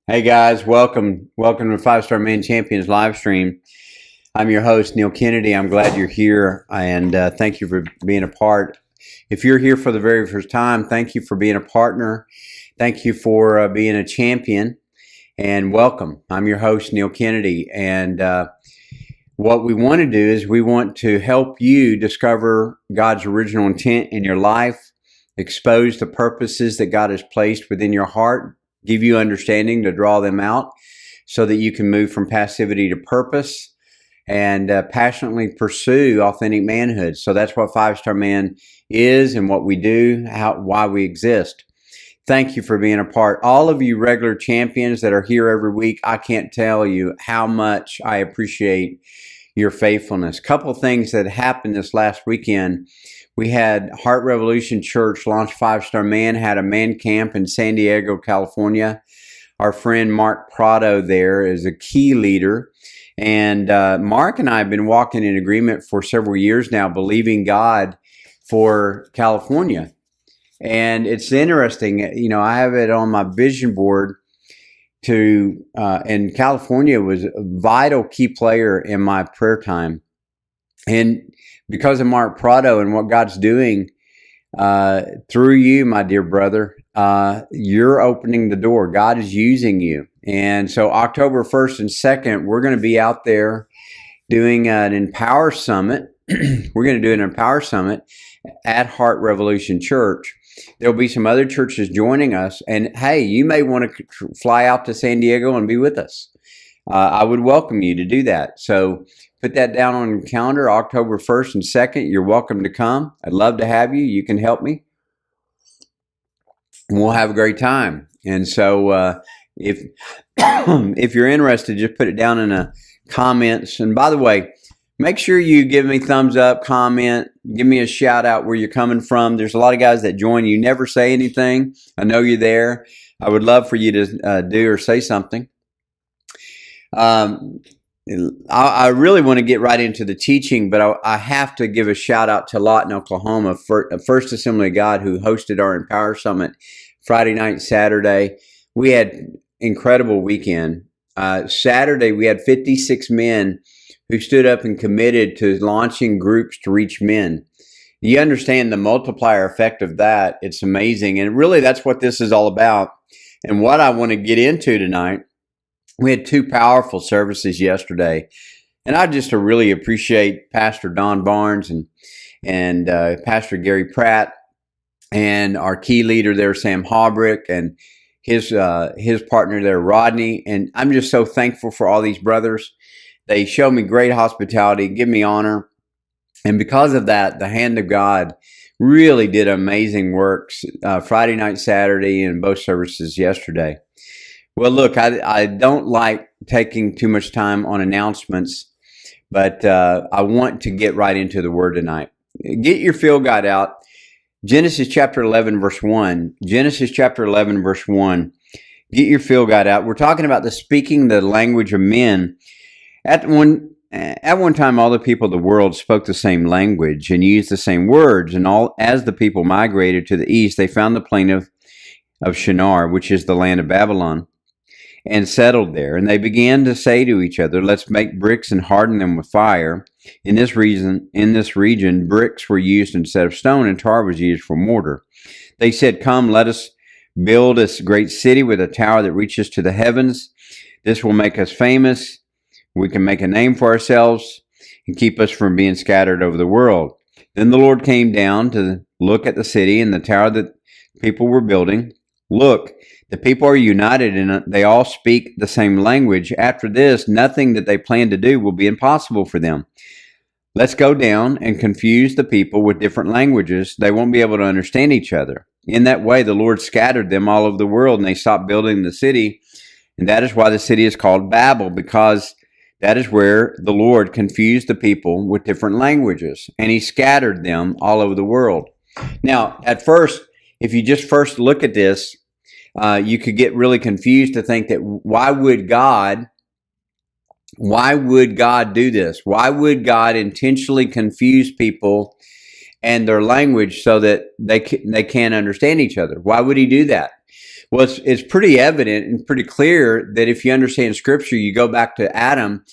Hey guys, welcome to Five Star Man Champions live stream. I'm your host, Neil Kennedy. I'm glad you're here, and thank you for being a part. If you're here for the very first time, thank you for being a partner. Thank you for being a champion, and welcome. I'm your host, Neil Kennedy, and what we want to do is we want to help you discover God's original intent in your life, expose the purposes that God has placed within your heart, give you understanding to draw them out so that you can move from passivity to purpose and passionately pursue authentic manhood. So that's what Five Star Man is and what we do, why we exist. Thank you for being a part. All of you regular champions that are here every week, I can't tell you how much I appreciate your faithfulness. Couple of things that happened this last weekend. We had Heart Revolution Church launch Five Star Man, had a man camp in San Diego, California. Our friend Mark Prado there is a key leader. And Mark and I have been walking in agreement for several years now, believing God for California. And it's interesting, you know, I have it on my vision board and California was a vital key player in my prayer time. And because of Mark Prado and what God's doing through you, my dear brother, you're opening the door. God is using you. And so October 1st and 2nd, we're going to be out there doing an Empower Summit. We're going to do an Empower Summit at Heart Revolution Church. There'll be some other churches joining us. And hey, you may want to fly out to San Diego and be with us. I would welcome you to do that. So put that down on your calendar, October 1st and 2nd. You're welcome to come. I'd love to have you. You can help me. And we'll have a great time. And so if if you're interested, just put it down in the comments. And by the way, make sure you give me thumbs up, comment, give me a shout out where you're coming from. There's a lot of guys that join. You never say anything. I know you're there. I would love for you to do or say something. I really want to get right into the teaching, but I have to give a shout out to Lawton, Oklahoma, First Assembly of God, who hosted our Empower Summit Friday night, Saturday. We had incredible weekend. Saturday, we had 56 men who stood up and committed to launching groups to reach men. You understand the multiplier effect of that. It's amazing. And really, that's what this is all about. And what I want to get into tonight, we had two powerful services yesterday. And I just really appreciate Pastor Don Barnes and Pastor Gary Pratt and our key leader there, Sam Haubrick, and his partner there, Rodney. And I'm just so thankful for all these brothers. They show me great hospitality, give me honor. And because of that, the hand of God really did amazing works Friday night, Saturday, and both services yesterday. Well, look, I don't like taking too much time on announcements, but I want to get right into the word tonight. Get your field guide out. Genesis chapter 11, verse 1. Genesis chapter 11, verse 1. Get your field guide out. We're talking about speaking the language of men. At one time, all the people of the world spoke the same language and used the same words. And as the people migrated to the east, they found the plain of Shinar, which is the land of Babylon, and settled there. And they began to say to each other, "Let's make bricks and harden them with fire." In this region, bricks were used instead of stone, and tar was used for mortar. They said, "Come, let us build a great city with a tower that reaches to the heavens. This will make us famous. We can make a name for ourselves and keep us from being scattered over the world." Then the Lord came down to look at the city and the tower that people were building. "Look, the people are united and they all speak the same language. After this, nothing that they plan to do will be impossible for them. Let's go down and confuse the people with different languages. They won't be able to understand each other." In that way, the Lord scattered them all over the world, and they stopped building the city. And that is why the city is called Babel, because that is where the Lord confused the people with different languages, and he scattered them all over the world. Now, at first, if you just first look at this, you could get really confused to think that why would God do this? Why would God intentionally confuse people and their language so that they can't understand each other? Why would he do that? Well, it's pretty evident and pretty clear that if you understand Scripture, you go back to Adam.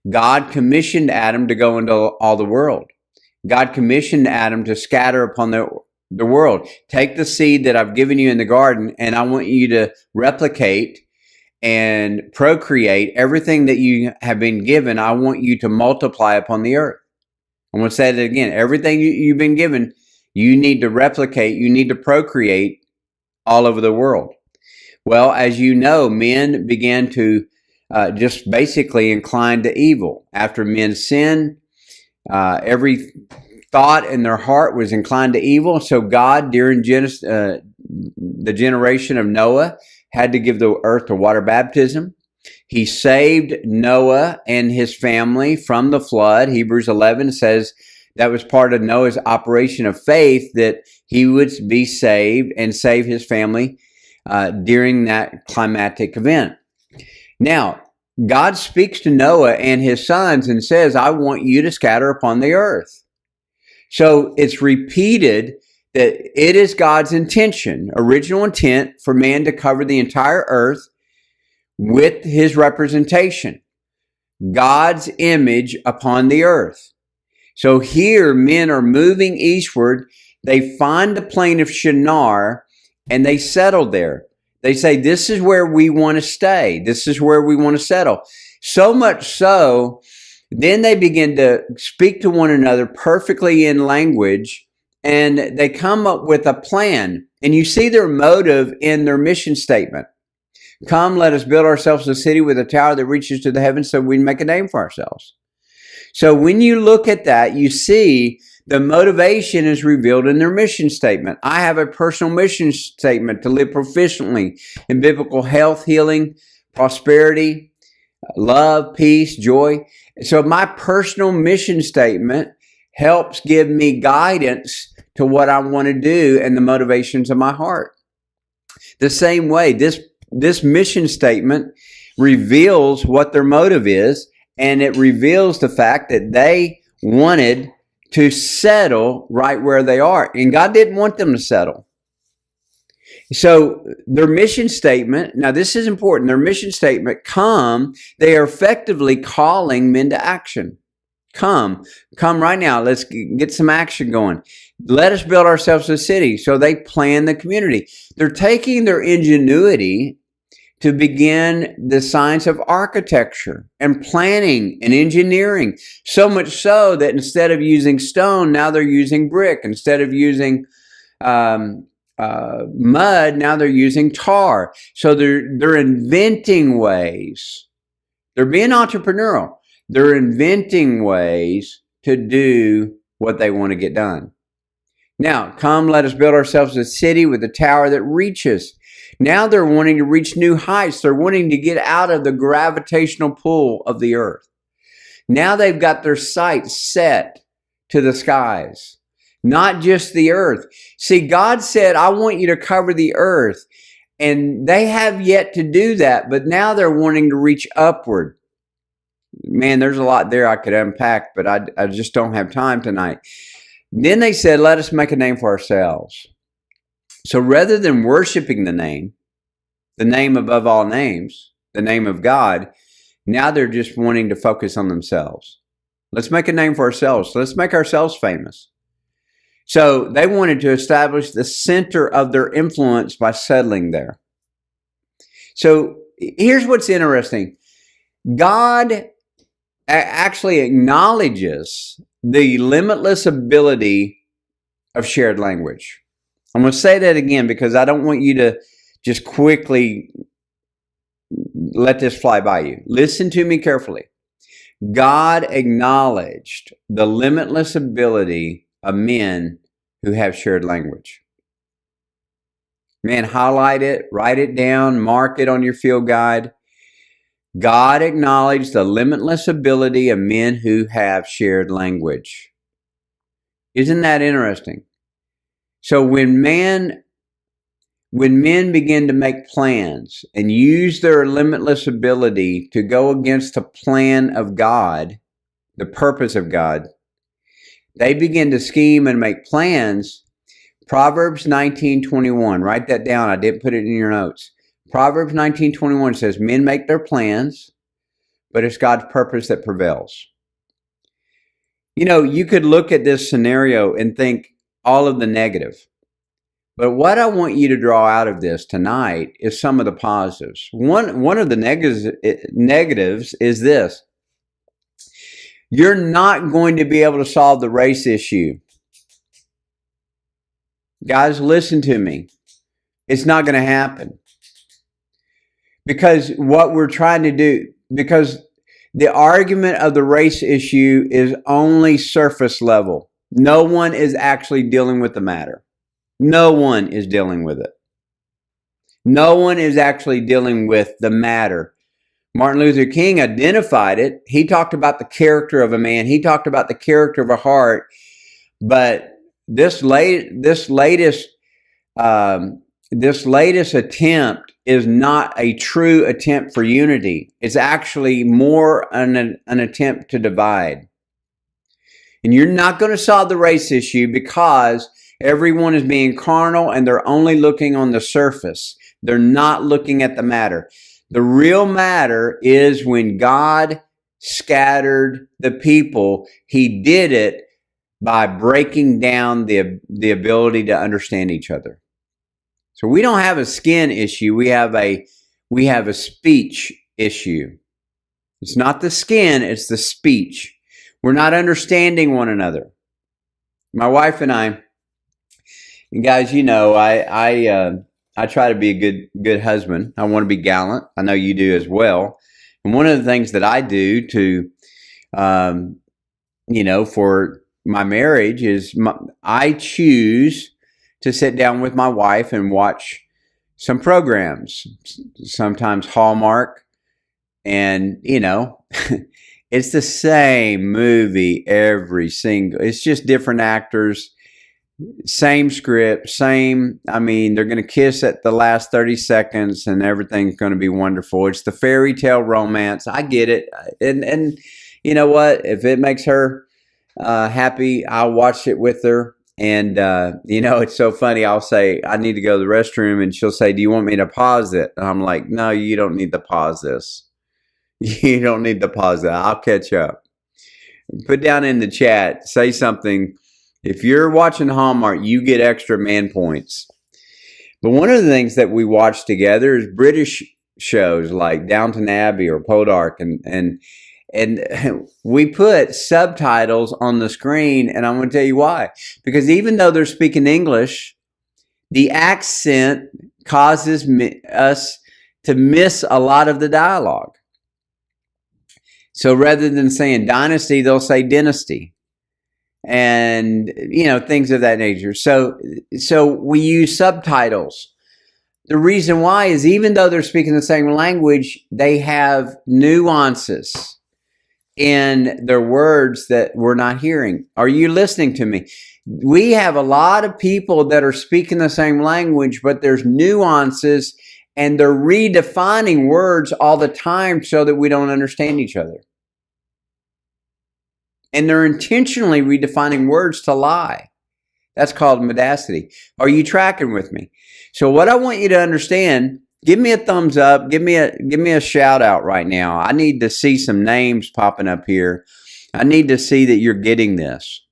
God commissioned Adam to go into all the world. God commissioned Adam to scatter upon the world. Take the seed that I've given you in the garden, and I want you to replicate and procreate everything that you have been given. I want you to multiply upon the earth. I'm going to say that again. Everything you've been given, you need to replicate, you need to procreate all over the world. Well, as you know, men began to just basically incline to evil. After men sinned, every thought in their heart was inclined to evil. So God, during the generation of Noah, had to give the earth a water baptism. He saved Noah and his family from the flood. Hebrews 11 says that was part of Noah's operation of faith, that he would be saved and save his family during that climatic event. Now, God speaks to Noah and his sons and says, I want you to scatter upon the earth. So it's repeated that it is God's intention, original intent, for man to cover the entire earth with his representation, God's image upon the earth. So here men are moving eastward. They find the plain of Shinar and they settle there. They say, this is where we want to stay. This is where we want to settle. So much so, then they begin to speak to one another perfectly in language, and they come up with a plan. And you see their motive in their mission statement. Come, let us build ourselves a city with a tower that reaches to the heavens so we can make a name for ourselves. So when you look at that, you see the motivation is revealed in their mission statement. I have a personal mission statement to live proficiently in biblical health, healing, prosperity, love, peace, joy. So my personal mission statement helps give me guidance to what I want to do and the motivations of my heart. The same way, this mission statement reveals what their motive is, and it reveals the fact that they wanted to settle right where they are. And God didn't want them to settle. So their mission statement, now this is important, their mission statement, come, they are effectively calling men to action. Come right now. Let's get some action going. Let us build ourselves a city. So they plan the community. They're taking their ingenuity to begin the science of architecture and planning and engineering. So much so that instead of using stone, now they're using brick. Instead of using mud, now they're using tar. So they're inventing ways. They're being entrepreneurial. They're inventing ways to do what they want to get done. Now, come, let us build ourselves a city with a tower that reaches. Now they're wanting to reach new heights. They're wanting to get out of the gravitational pull of the earth. Now they've got their sights set to the skies, not just the earth. See, God said, I want you to cover the earth. And they have yet to do that, but now they're wanting to reach upward. Man, there's a lot there I could unpack, but I just don't have time tonight. Then they said, let us make a name for ourselves. So rather than worshiping the name above all names, the name of God, now they're just wanting to focus on themselves. Let's make a name for ourselves. Let's make ourselves famous. So they wanted to establish the center of their influence by settling there. So here's what's interesting. God actually acknowledges the limitless ability of shared language. I'm going to say that again because I don't want you to just quickly let this fly by you. Listen to me carefully. God acknowledged the limitless ability of men who have shared language. Man, highlight it, write it down, mark it on your field guide. God acknowledged the limitless ability of men who have shared language. Isn't that interesting? So when men begin to make plans and use their limitless ability to go against the plan of God, the purpose of God, they begin to scheme and make plans. Proverbs 19:21. Write that down. I didn't put it in your notes. Proverbs 19:21 says, men make their plans, but it's God's purpose that prevails. You know, you could look at this scenario and think all of the negative. But what I want you to draw out of this tonight is some of the positives. One of the negatives is this. You're not going to be able to solve the race issue. Guys, listen to me. It's not going to happen. Because what we're trying to do, because the argument of the race issue is only surface level. No one is actually dealing with the matter. No one is dealing with it. No one is actually dealing with the matter. Martin Luther King identified it. He talked about the character of a man. He talked about the character of a heart. But this latest attempt is not a true attempt for unity. It's actually more an attempt to divide. And you're not going to solve the race issue because everyone is being carnal and they're only looking on the surface. They're not looking at the matter. The real matter is when God scattered the people, He did it by breaking down the ability to understand each other. So we don't have a skin issue. We have a speech issue. It's not the skin, it's the speech. We're not understanding one another. My wife and I, and guys, you know, I try to be a good husband. I want to be gallant. I know you do as well. And one of the things that I do to, for my marriage is I choose to sit down with my wife and watch some programs, sometimes Hallmark, and, you know, it's the same movie it's just different actors, same script, they're going to kiss at the last 30 seconds and everything's going to be wonderful. It's the fairy tale romance. I get it. And you know what? If it makes her happy, I'll watch it with her. And, it's so funny. I'll say, I need to go to the restroom. And she'll say, do you want me to pause it? And I'm like, no, you don't need to pause this. You don't need to pause it. I'll catch up. Put down in the chat, say something. If you're watching Hallmark, you get extra man points. But one of the things that we watch together is British shows like Downton Abbey or Podark. And we put subtitles on the screen, and I'm going to tell you why. Because even though they're speaking English, the accent causes us to miss a lot of the dialogue. So rather than saying dynasty, they'll say dynasty. And, things of that nature. So we use subtitles. The reason why is even though they're speaking the same language, they have nuances in their words that we're not hearing. Are you listening to me? We have a lot of people that are speaking the same language, but there's nuances and they're redefining words all the time so that we don't understand each other. And they're intentionally redefining words to lie. That's called mendacity. Are you tracking with me? So what I want you to understand, give me a thumbs up. Give me a shout out right now. I need to see some names popping up here. I need to see that you're getting this.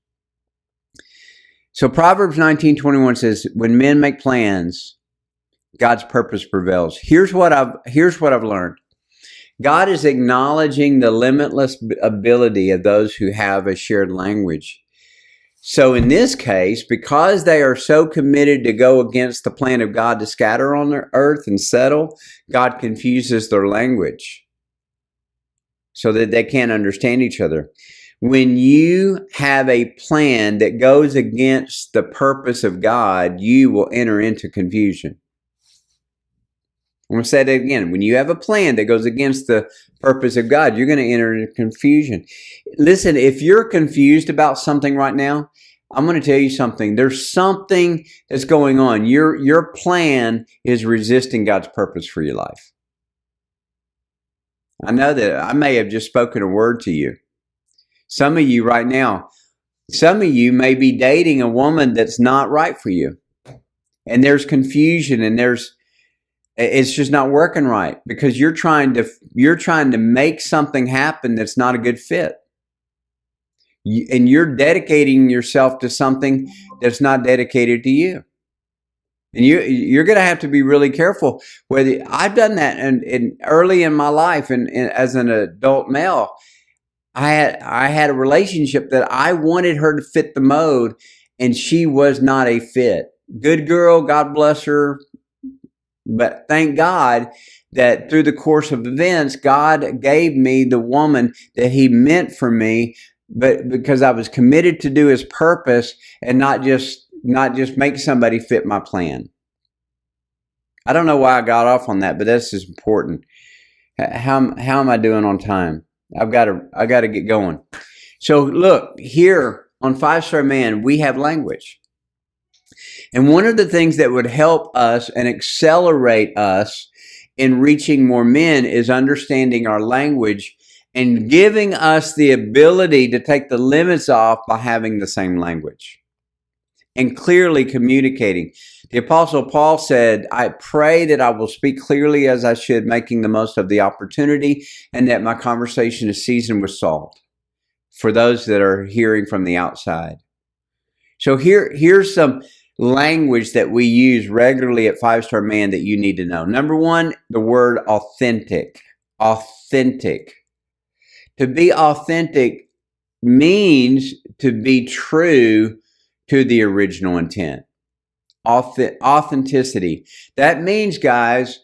So Proverbs 19:21 says, when men make plans, God's purpose prevails. Here's what I've learned. God is acknowledging the limitless ability of those who have a shared language. So in this case, because they are so committed to go against the plan of God to scatter on the earth and settle, God confuses their language so that they can't understand each other. When you have a plan that goes against the purpose of God, you will enter into confusion. I'm going to say that again. When you have a plan that goes against the purpose of God, you're going to enter into confusion. Listen, if you're confused about something right now, I'm going to tell you something. There's something that's going on. Your plan is resisting God's purpose for your life. I know that I may have just spoken a word to you. Some of you right now, some of you may be dating a woman that's not right for you. and there's confusion, and it's just not working right because you're trying to make something happen that's not a good fit. And you're dedicating yourself to something that's not dedicated to you. And you're going to have to be really careful. Whether I've done that, and early in my life, and as an adult male, I had a relationship that I wanted her to fit the mode, and she was not a fit. Good girl, God bless her. But thank God that through the course of events, God gave me the woman that He meant for me, but because I was committed to do His purpose and not just make somebody fit my plan. I don't know why I got off on that, but this is important. How am I doing on time? I got to get going. So look, here on 5-Star Man, we have language. And one of the things that would help us and accelerate us in reaching more men is understanding our language and giving us the ability to take the limits off by having the same language and clearly communicating. The Apostle Paul said, I pray that I will speak clearly as I should, making the most of the opportunity, and that my conversation is seasoned with salt for those that are hearing from the outside. So here's some language that we use regularly at 5-Star Man that you need to know. Number one, the word authentic. Authentic. To be authentic means to be true to the original intent. Authenticity. That means, guys,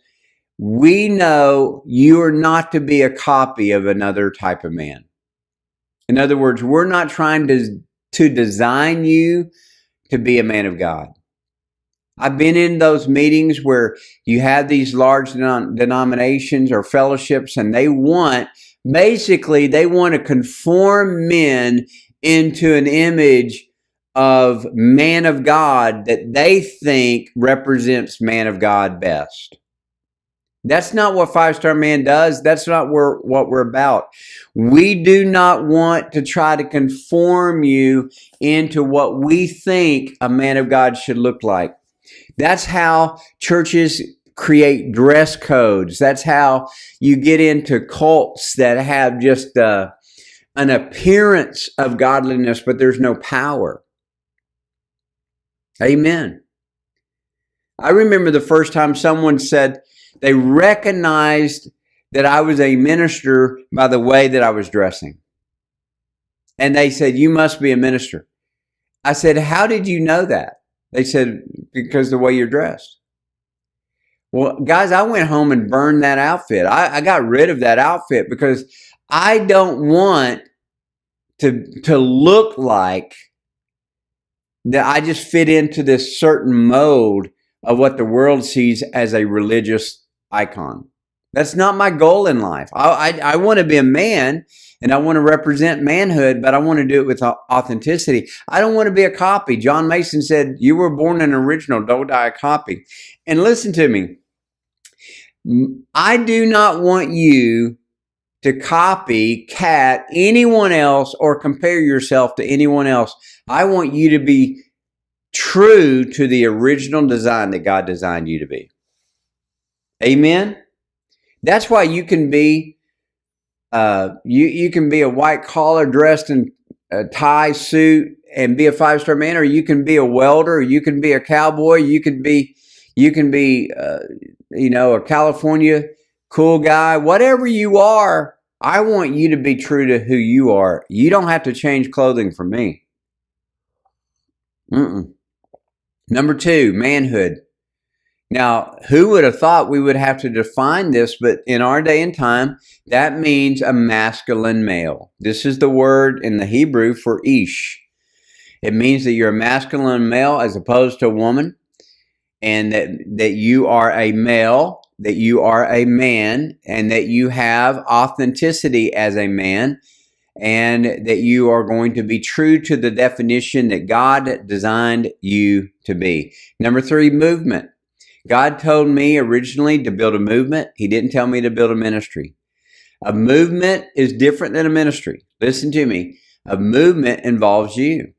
we know you are not to be a copy of another type of man. In other words, we're not trying to design you to be a man of God. I've been in those meetings where you have these large denominations or fellowships, and they want to conform men into an image of man of God that they think represents man of God best. That's not what 5-Star Man does. That's not what we're about. We do not want to try to conform you into what we think a man of God should look like. That's how churches create dress codes. That's how you get into cults that have just an appearance of godliness, but there's no power. Amen. I remember the first time someone said they recognized that I was a minister by the way that I was dressing. And they said, you must be a minister. I said, how did you know that? They said, because the way you're dressed. Well, guys, I went home and burned that outfit. I got rid of that outfit because I don't want to look like that I just fit into this certain mode of what the world sees as a religious icon. That's not my goal in life. I want to be a man, and I want to represent manhood, but I want to do it with authenticity. I don't want to be a copy. John Mason said, you were born an original, don't die a copy. And listen to me. I do not want you to copycat anyone else or compare yourself to anyone else. I want you to be true to the original design that God designed you to be. Amen? That's why you can be you can be a white collar dressed in a tie suit and be a 5-Star Man, or you can be a welder, or you can be a cowboy, you can be a California cool guy, whatever you are. I want you to be true to who you are. You don't have to change clothing for me. Number 2, manhood. Now, who would have thought we would have to define this, but in our day and time, that means a masculine male. This is the word in the Hebrew for ish. It means that you're a masculine male as opposed to a woman, and that you are a male, that you are a man, and that you have authenticity as a man, and that you are going to be true to the definition that God designed you to be. Number 3, movement. God told me originally to build a movement. He didn't tell me to build a ministry. A movement is different than a ministry. Listen to me. A movement involves you.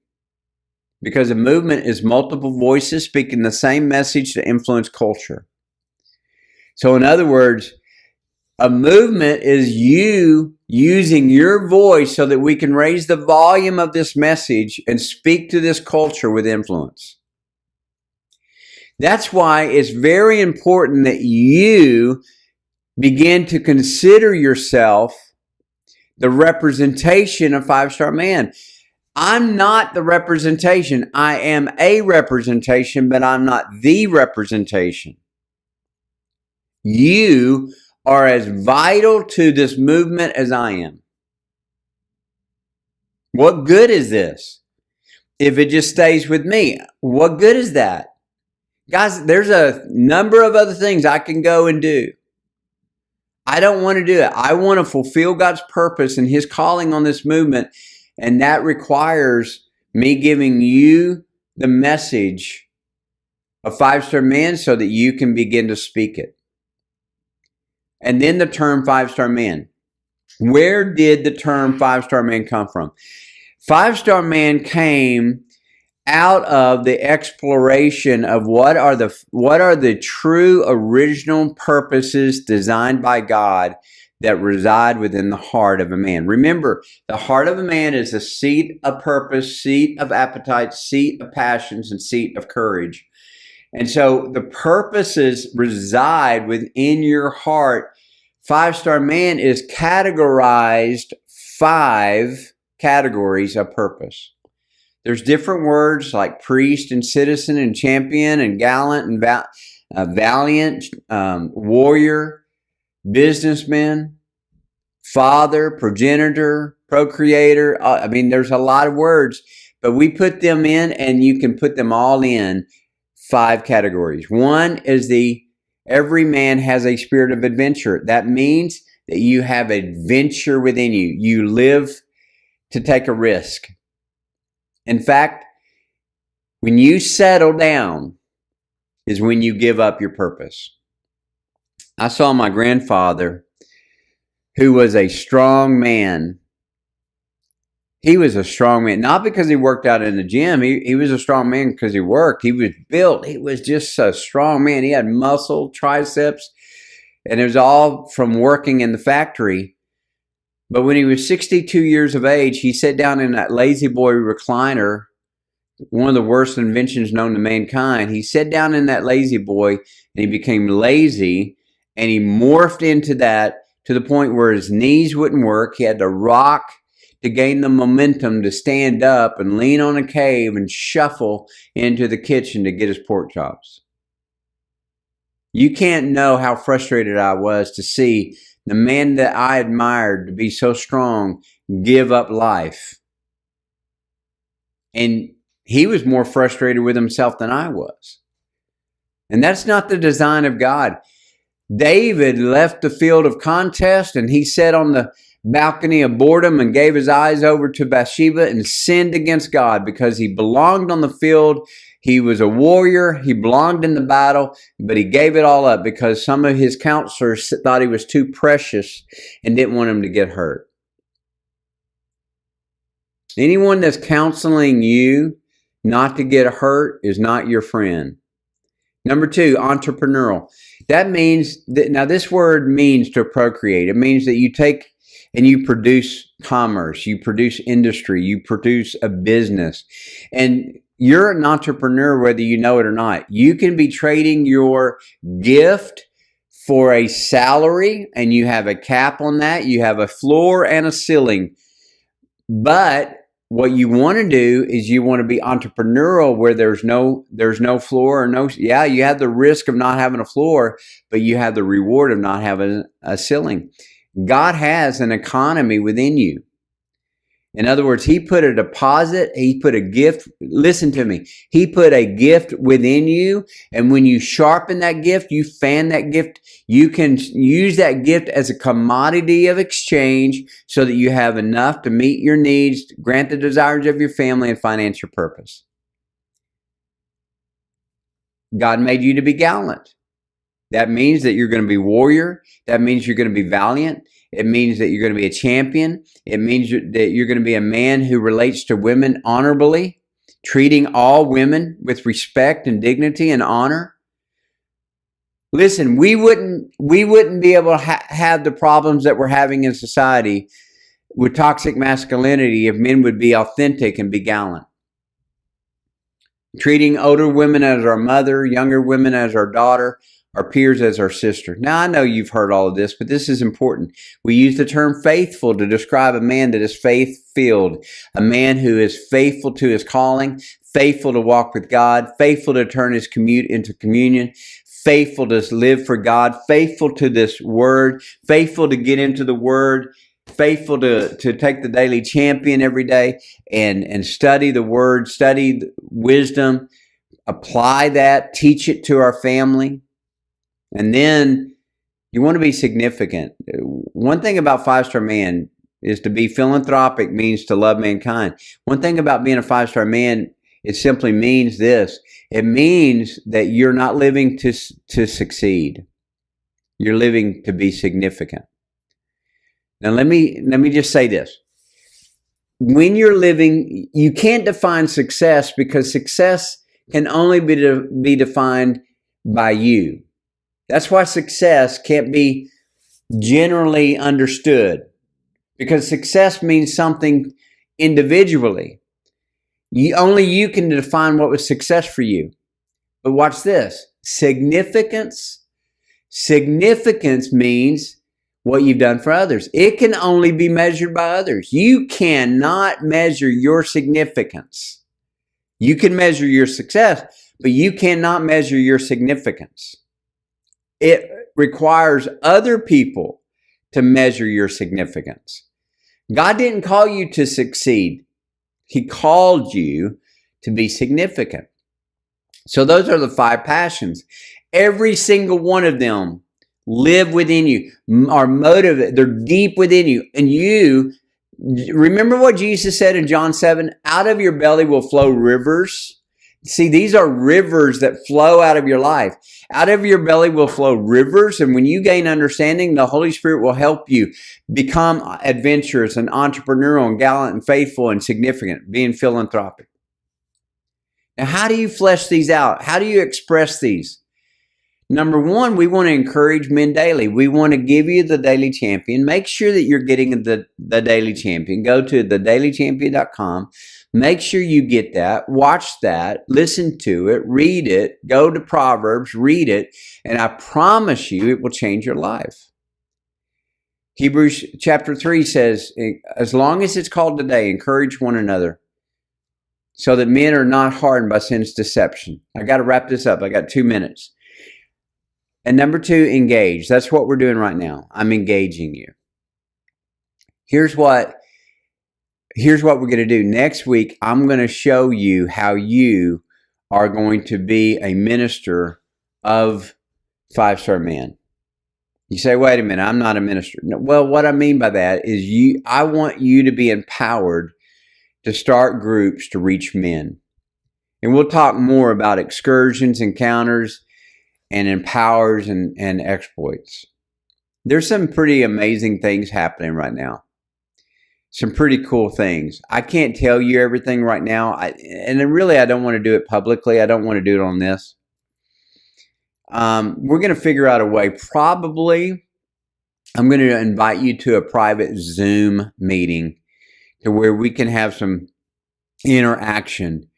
because a movement is multiple voices speaking the same message to influence culture. So in other words, a movement is you using your voice so that we can raise the volume of this message and speak to this culture with influence. That's why it's very important that you begin to consider yourself the representation of Five Star Man. I'm not the representation. I am a representation, but I'm not the representation. You are as vital to this movement as I am. What good is this if it just stays with me? What good is that? Guys, there's a number of other things I can go and do. I don't want to do it. I want to fulfill God's purpose and His calling on this movement, and that requires me giving you the message of Five Star Man so that you can begin to speak it. And then the term Five Star Man. Where did the term Five Star Man come from? Five Star Man came out of the exploration of what are the true original purposes designed by God that reside within the heart of a man. Remember, the heart of a man is a seat of purpose, seat of appetite, seat of passions, and seat of courage. And so the purposes reside within your heart. Five Star Man is categorized 5 categories of purpose. There's different words like priest and citizen and champion and gallant and valiant, warrior, businessman, father, progenitor, procreator. I mean, there's a lot of words, but we put them in, and you can put them all in 5 categories. One is every man has a spirit of adventure. That means that you have adventure within you. You live to take a risk. In fact, when you settle down is when you give up your purpose. I saw my grandfather, who was a strong man. He was a strong man, not because he worked out in the gym. He was a strong man because he worked. He was built. He was just a strong man. He had muscle, triceps, and it was all from working in the factory. But when he was 62 years of age, he sat down in that Lazy Boy recliner, one of the worst inventions known to mankind. He sat down in that Lazy Boy, and he became lazy, and he morphed into that to the point where his knees wouldn't work. He had to rock to gain the momentum to stand up and lean on a cave and shuffle into the kitchen to get his pork chops. You can't know how frustrated I was to see the man that I admired to be so strong give up life. And he was more frustrated with himself than I was. And that's not the design of God. David left the field of contest, and he sat on the balcony of boredom and gave his eyes over to Bathsheba and sinned against God because he belonged on the field. He was a warrior. He belonged in the battle, but he gave it all up because some of his counselors thought he was too precious and didn't want him to get hurt. Anyone that's counseling you not to get hurt is not your friend. Number 2, entrepreneurial. That means that, now this word means to procreate. It means that you take and you produce commerce, you produce industry, you produce a business. And you're an entrepreneur whether you know it or not. You can be trading your gift for a salary, and you have a cap on that. You have a floor and a ceiling. But what you want to do is you want to be entrepreneurial where there's no floor or no, yeah, you have the risk of not having a floor, but you have the reward of not having a ceiling. God has an economy within you. In other words, He put a deposit, He put a gift. Listen to me. He put a gift within you. And when you sharpen that gift, you fan that gift, you can use that gift as a commodity of exchange so that you have enough to meet your needs, grant the desires of your family, and finance your purpose. God made you to be gallant. That means that you're going to be warrior. That means you're going to be valiant. It means that you're going to be a champion. It means that you're going to be a man who relates to women honorably. treating all women with respect and dignity and honor. Listen, we wouldn't be able to have the problems that we're having in society with toxic masculinity if men would be authentic and be gallant. Treating older women as our mother, younger women as our daughter, our peers as our sister. Now, I know you've heard all of this, but this is important. We use the term faithful to describe a man that is faith-filled, a man who is faithful to his calling, faithful to walk with God, faithful to turn his commute into communion, faithful to live for God, faithful to this word, faithful to get into the word, faithful to take the daily champion every day and study the word, study wisdom, apply that, teach it to our family. And then you want to be significant. One thing about 5-star man is to be philanthropic means to love mankind. One thing about being a 5-star man, it simply means this. It means that you're not living to succeed. You're living to be significant. Now, let me just say this. When you're living, you can't define success because success can only be defined by you. That's why success can't be generally understood, because success means something individually. Only you can define what was success for you. But watch this. Significance means what you've done for others. It can only be measured by others. You cannot measure your significance. You can measure your success, but you cannot measure your significance. It requires other people to measure your significance. God didn't call you to succeed. He called you to be significant. So those are the 5 passions. Every single one of them live within you, are motivated, they're deep within you. And you, remember what Jesus said in John 7? Out of your belly will flow rivers. See, these are rivers that flow out of your life. Out of your belly will flow rivers. And when you gain understanding, the Holy Spirit will help you become adventurous and entrepreneurial and gallant and faithful and significant, being philanthropic. Now, how do you flesh these out? How do you express these? Number one, we want to encourage men daily. We want to give you the Daily Champion. Make sure that you're getting the Daily Champion. Go to thedailychampion.com. Make sure you get that, watch that, listen to it, read it, go to Proverbs, read it, and I promise you it will change your life. Hebrews chapter 3 says, as long as it's called today, encourage one another so that men are not hardened by sin's deception. I got to wrap this up. I got 2 minutes. And number 2, engage. That's what we're doing right now. I'm engaging you. Here's what we're going to do. Next week, I'm going to show you how you are going to be a minister of 5-star men. You say, wait a minute, I'm not a minister. No, well, what I mean by that is I want you to be empowered to start groups to reach men. And we'll talk more about excursions, encounters, and empowers and exploits. There's some pretty amazing things happening right now. Some pretty cool things. I can't tell you everything right now. And really, I don't want to do it publicly. I don't want to do it on this. We're going to figure out a way. Probably, I'm going to invite you to a private Zoom meeting to where we can have some interaction.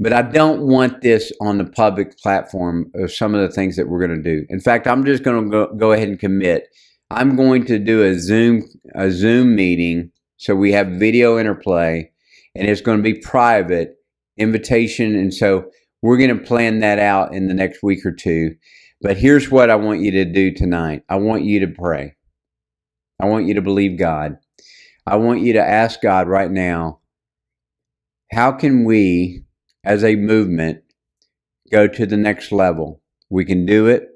But I don't want this on the public platform of some of the things that we're going to do. In fact, I'm just going to go ahead and commit. I'm going to do a Zoom meeting. So we have video interplay, and it's going to be private, invitation. And so we're going to plan that out in the next week or 2. But here's what I want you to do tonight. I want you to pray. I want you to believe God. I want you to ask God right now, how can we, as a movement, go to the next level? We can do it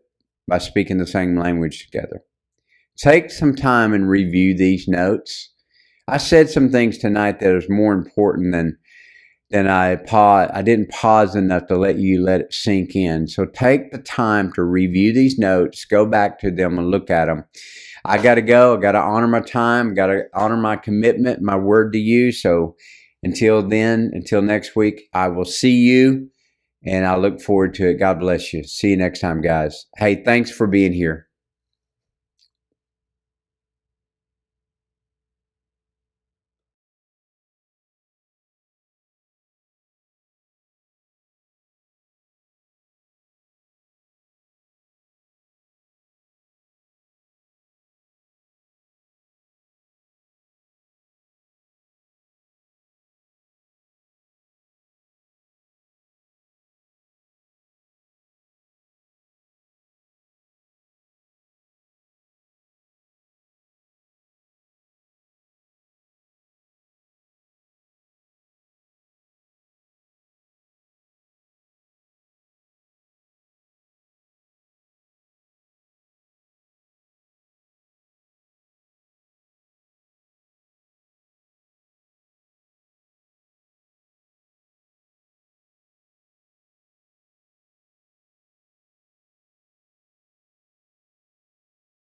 by speaking the same language together. Take some time and review these notes. I said some things tonight that is more important than I didn't pause enough to let it sink in. So take the time to review these notes, go back to them and look at them. I got to go. I got to honor my time, got to honor my commitment, my word to you. So Until then, until next week, I will see you, and I look forward to it. God bless you. See you next time, guys. Hey, thanks for being here.